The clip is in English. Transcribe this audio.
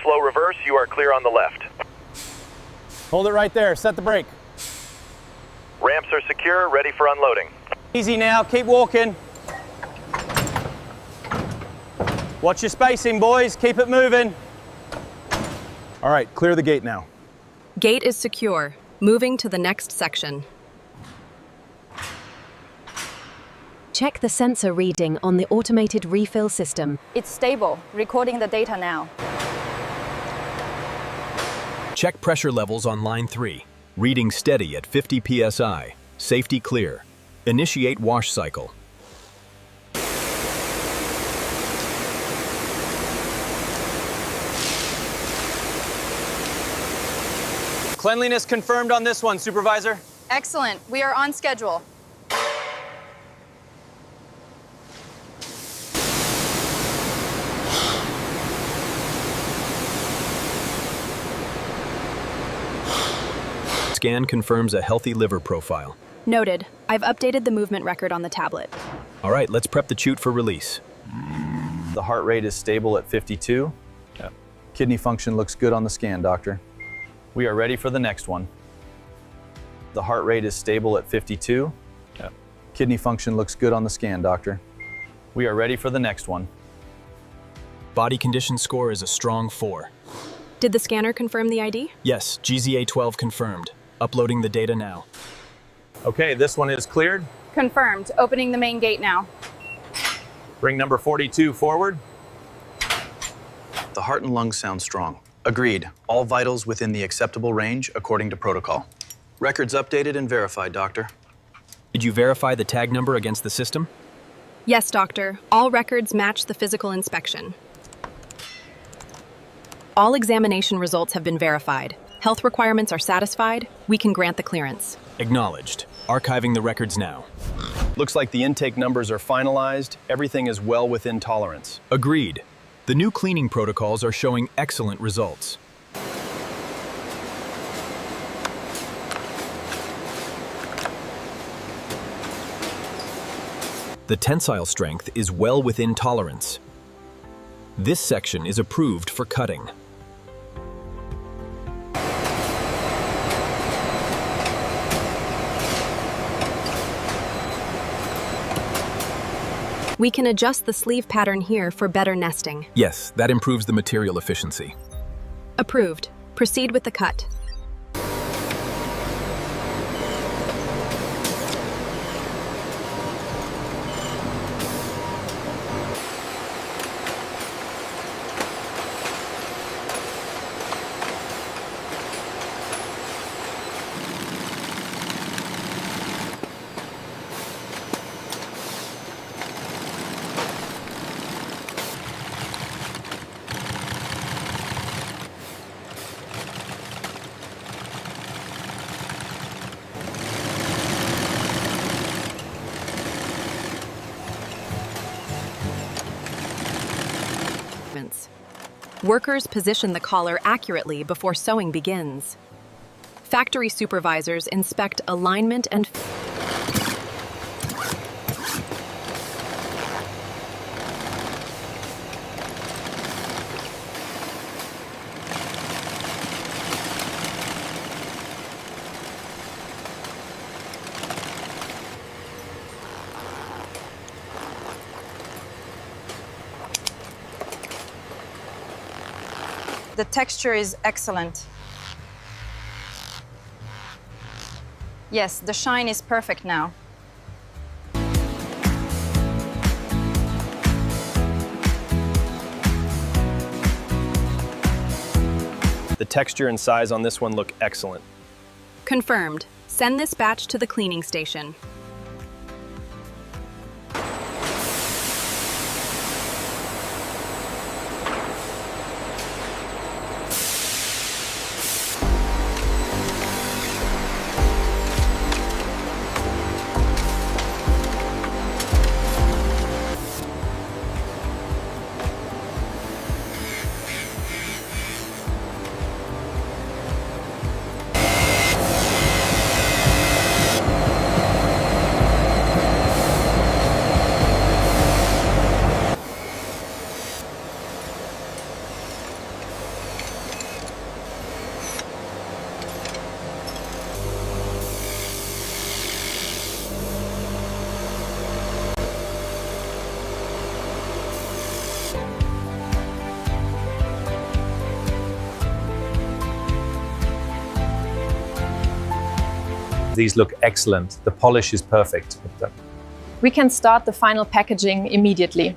slow reverse, you are clear on the left. Hold it right there. Set the brake. Ramps are secure, ready for unloading. Easy now. Keep walking. Watch your spacing, boys. Keep it moving. All right, clear the gate now. Gate is secure. Moving to the next section. Check the sensor reading on the automated refill system. It's stable, recording the data now. Check pressure levels on line 3. Reading steady at 50 psi. Safety clear. Initiate wash cycle. Cleanliness confirmed on this one, Supervisor. Excellent. We are on schedule. Scan confirms a healthy liver profile. Noted. I've updated the movement record on the tablet. All right, let's prep the chute for release. The heart rate is stable at 52. Kidney function looks good on the scan, doctor. We are ready for the next one. The heart rate is stable at 52. Kidney function looks good on the scan, doctor. We are ready for the next one. Body condition score is a strong 4. Did the scanner confirm the ID? Yes, GZA-12 confirmed. Uploading the data now. Okay, this one is cleared. Confirmed. Opening the main gate now. Bring number 42 forward. The heart and lungs sound strong. Agreed. All vitals within the acceptable range according to protocol. Records updated and verified, doctor. Did you verify the tag number against the system? Yes, doctor. All records match the physical inspection. All examination results have been verified. Health requirements are satisfied. We can grant the clearance. Acknowledged. Archiving the records now. Looks like the intake numbers are finalized. Everything is well within tolerance. Agreed. The new cleaning protocols are showing excellent results. The tensile strength is well within tolerance. This section is approved for cutting. We can adjust the sleeve pattern here for better nesting. Yes, that improves the material efficiency. Approved. Proceed with the cut. Workers position the collar accurately before sewing begins. Factory supervisors inspect alignment and The texture is excellent. Yes, the shine is perfect now. The texture and size on this one look excellent. confirmed. Send this batch to the cleaning station. These look excellent. The polish is perfect. We can start the final packaging immediately.